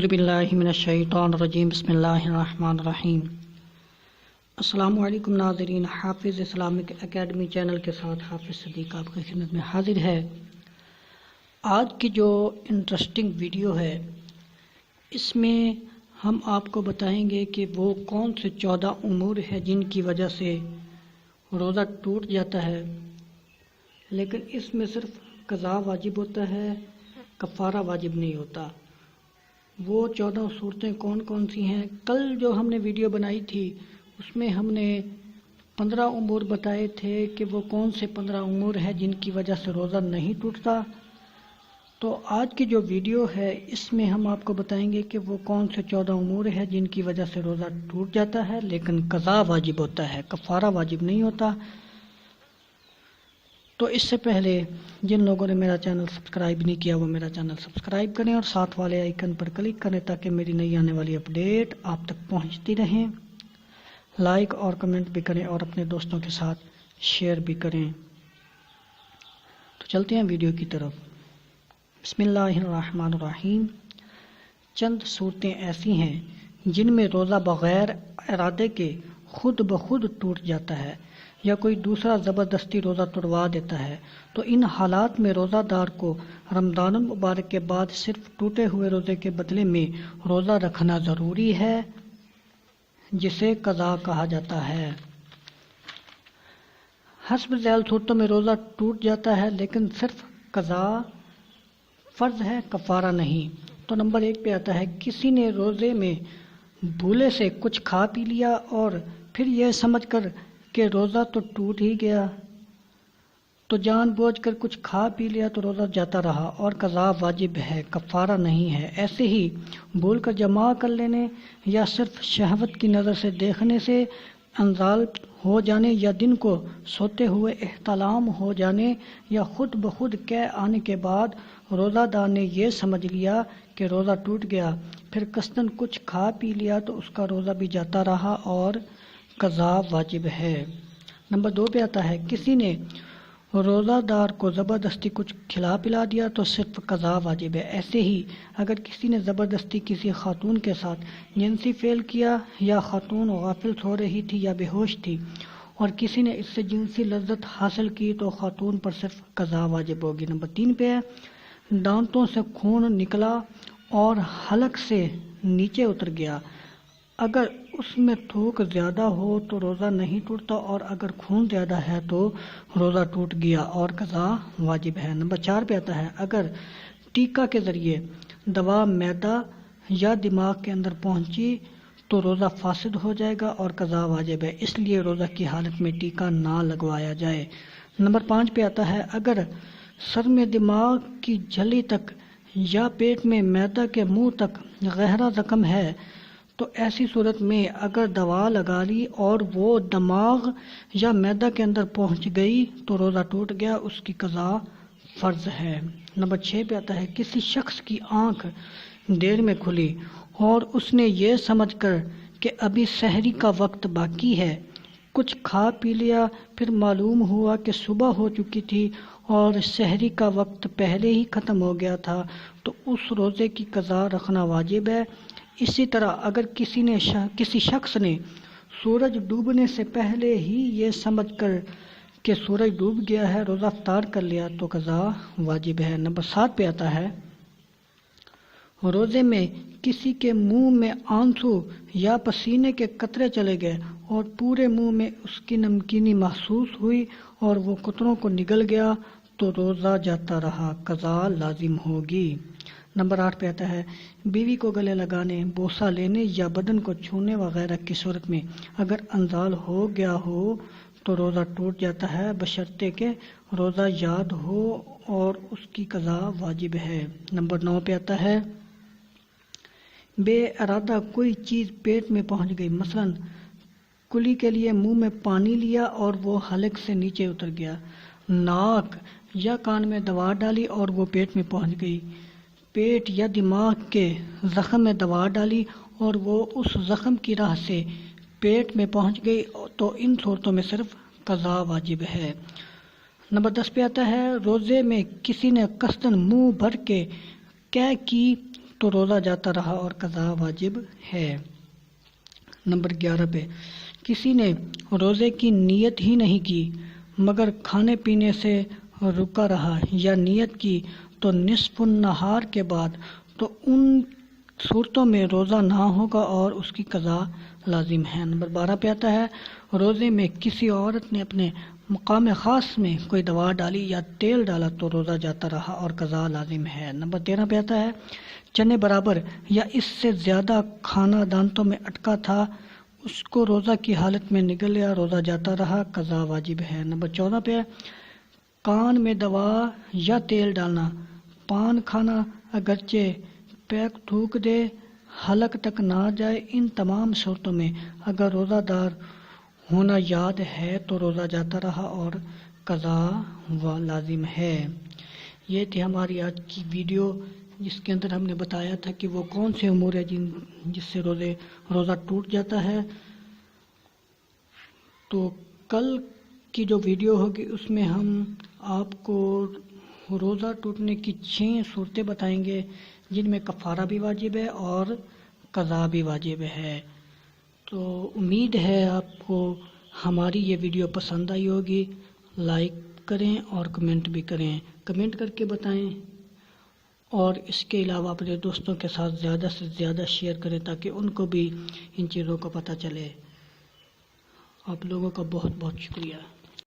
اعوذ باللہ من الشیطان الرجیم بسم اللہ الرحمن الرحیم۔ السلام علیکم ناظرین، حافظ اسلامک اکیڈمی چینل کے ساتھ حافظ صدیق آپ کی خدمت میں حاضر ہے۔ آج کی جو انٹرسٹنگ ویڈیو ہے اس میں ہم آپ کو بتائیں گے کہ وہ کون سے 14 امور ہیں جن کی وجہ سے روزہ ٹوٹ جاتا ہے، لیکن اس میں صرف قضا واجب ہوتا ہے، کفارہ واجب نہیں ہوتا۔ وہ 14 صورتیں کون کون سی ہیں؟ کل جو ہم نے ویڈیو بنائی تھی اس میں ہم نے 15 امور بتائے تھے کہ وہ کون سے 15 امور ہیں جن کی وجہ سے روزہ نہیں ٹوٹتا۔ تو آج کی جو ویڈیو ہے اس میں ہم آپ کو بتائیں گے کہ وہ کون سے 14 امور ہیں جن کی وجہ سے روزہ ٹوٹ جاتا ہے لیکن قضا واجب ہوتا ہے، کفارہ واجب نہیں ہوتا۔ تو اس سے پہلے جن لوگوں نے میرا چینل سبسکرائب نہیں کیا وہ میرا چینل سبسکرائب کریں اور ساتھ والے آئیکن پر کلک کریں تاکہ میری نئی آنے والی اپڈیٹ آپ تک پہنچتی رہیں۔ لائک اور کمنٹ بھی کریں اور اپنے دوستوں کے ساتھ شیئر بھی کریں۔ تو چلتے ہیں ویڈیو کی طرف۔ بسم اللہ الرحمن الرحیم۔ چند صورتیں ایسی ہیں جن میں روزہ بغیر ارادے کے خود بخود ٹوٹ جاتا ہے یا کوئی دوسرا زبردستی روزہ توڑوا دیتا ہے، تو ان حالات میں روزہ دار کو رمضان المبارک کے بعد صرف ٹوٹے ہوئے روزے کے بدلے میں روزہ رکھنا ضروری ہے، جسے قضا کہا جاتا ہے۔ حسب ذیل صورتوں میں روزہ ٹوٹ جاتا ہے لیکن صرف قضا فرض ہے، کفارہ نہیں۔ تو نمبر 1 پہ آتا ہے کسی نے روزے میں بھولے سے کچھ کھا پی لیا اور پھر یہ سمجھ کر کہ روزہ تو ٹوٹ ہی گیا تو جان بوجھ کر کچھ کھا پی لیا تو روزہ جاتا رہا اور قضا واجب ہے، کفارہ نہیں ہے۔ ایسے ہی بھول کر جمع کر لینے یا صرف شہوت کی نظر سے دیکھنے سے انزال ہو جانے یا دن کو سوتے ہوئے احتلام ہو جانے یا خود بخود کہہ آنے کے بعد روزہ دار نے یہ سمجھ لیا کہ روزہ ٹوٹ گیا پھر قصداً کچھ کھا پی لیا تو اس کا روزہ بھی جاتا رہا اور قضا واجب ہے۔ نمبر 2 پہ آتا ہے کسی نے روزہ دار کو زبردستی کچھ کھلا پلا دیا تو صرف قضا واجب ہے۔ ایسے ہی اگر کسی نے زبردستی کسی خاتون کے ساتھ جنسی فعل کیا یا خاتون غافل سو رہی تھی یا بے ہوش تھی اور کسی نے اس سے جنسی لذت حاصل کی تو خاتون پر صرف قضا واجب ہوگی۔ نمبر 3 پہ ہے دانتوں سے خون نکلا اور حلق سے نیچے اتر گیا، اگر اس میں تھوک زیادہ ہو تو روزہ نہیں ٹوٹتا اور اگر خون زیادہ ہے تو روزہ ٹوٹ گیا اور قضا واجب ہے۔ نمبر 4 پہ آتا ہے اگر ٹیکا کے ذریعے دوا معدہ یا دماغ کے اندر پہنچی تو روزہ فاسد ہو جائے گا اور قضا واجب ہے، اس لیے روزہ کی حالت میں ٹیکا نہ لگوایا جائے۔ نمبر 5 پہ آتا ہے اگر سر میں دماغ کی جھلی تک یا پیٹ میں معدہ کے منہ تک گہرا زخم ہے تو ایسی صورت میں اگر دوا لگا لی اور وہ دماغ یا معدہ کے اندر پہنچ گئی تو روزہ ٹوٹ گیا، اس کی قضا فرض ہے۔ نمبر 6 پہ آتا ہے کسی شخص کی آنکھ دیر میں کھلی اور اس نے یہ سمجھ کر کہ ابھی سحری کا وقت باقی ہے کچھ کھا پی لیا، پھر معلوم ہوا کہ صبح ہو چکی تھی اور سحری کا وقت پہلے ہی ختم ہو گیا تھا تو اس روزے کی قضا رکھنا واجب ہے۔ اسی طرح اگر کسی شخص نے سورج ڈوبنے سے پہلے ہی یہ سمجھ کر کہ سورج ڈوب گیا ہے روزہ افطار کر لیا تو قضا واجب ہے۔ نمبر 7 پہ آتا ہے روزے میں کسی کے منہ میں آنسو یا پسینے کے قطرے چلے گئے اور پورے منہ میں اس کی نمکینی محسوس ہوئی اور وہ قطروں کو نگل گیا تو روزہ جاتا رہا، قضا لازم ہوگی۔ نمبر 8 پہ آتا ہے بیوی کو گلے لگانے، بوسہ لینے یا بدن کو چھونے وغیرہ کی صورت میں اگر انزال ہو گیا ہو تو روزہ ٹوٹ جاتا ہے بشرطے کہ روزہ یاد ہو اور اس کی قضا واجب ہے۔ نمبر 9 پہ آتا ہے بے ارادہ کوئی چیز پیٹ میں پہنچ گئی، مثلا کلی کے لیے منہ میں پانی لیا اور وہ حلق سے نیچے اتر گیا، ناک یا کان میں دوا ڈالی اور وہ پیٹ میں پہنچ گئی، پیٹ یا دماغ کے زخم میں دوا ڈالی اور وہ اس زخم کی راہ سے پیٹ میں پہنچ گئی تو ان صورتوں میں صرف قضا واجب ہے۔ نمبر 10 پہ آتا ہے روزے میں کسی نے قصداً منہ بھر کے کی تو روزہ جاتا رہا اور قضا واجب ہے۔ نمبر 11 پہ کسی نے روزے کی نیت ہی نہیں کی مگر کھانے پینے سے رکا رہا یا نیت کی تو نصف النہار کے بعد، تو ان صورتوں میں روزہ نہ ہوگا اور اس کی قضا لازم ہے۔ نمبر 12 پہ آتا ہے روزے میں کسی عورت نے اپنے مقام خاص میں کوئی دوا ڈالی یا تیل ڈالا تو روزہ جاتا رہا اور قضا لازم ہے۔ نمبر 13 پہ آتا ہے چنے برابر یا اس سے زیادہ کھانا دانتوں میں اٹکا تھا، اس کو روزہ کی حالت میں نگل لیا، روزہ جاتا رہا، قضا واجب ہے۔ نمبر 14 پہ کان میں دوا یا تیل ڈالنا، پان کھانا اگرچہ پیک تھوک دے حلق تک نہ جائے، ان تمام صورتوں میں اگر روزہ دار ہونا یاد ہے تو روزہ جاتا رہا اور قضا لازم ہے۔ یہ تھی ہماری آج کی ویڈیو جس کے اندر ہم نے بتایا تھا کہ وہ کون سے امور ہیں جس سے روزہ ٹوٹ جاتا ہے۔ تو کل کی جو ویڈیو ہوگی اس میں ہم آپ کو روزہ ٹوٹنے کی 6 صورتیں بتائیں گے جن میں کفارہ بھی واجب ہے اور قضا بھی واجب ہے۔ تو امید ہے آپ کو ہماری یہ ویڈیو پسند آئی ہوگی۔ لائک کریں اور کمنٹ بھی کریں، کمنٹ کر کے بتائیں، اور اس کے علاوہ اپنے دوستوں کے ساتھ زیادہ سے زیادہ شیئر کریں تاکہ ان کو بھی ان چیزوں کا پتہ چلے۔ آپ لوگوں کا بہت بہت شکریہ۔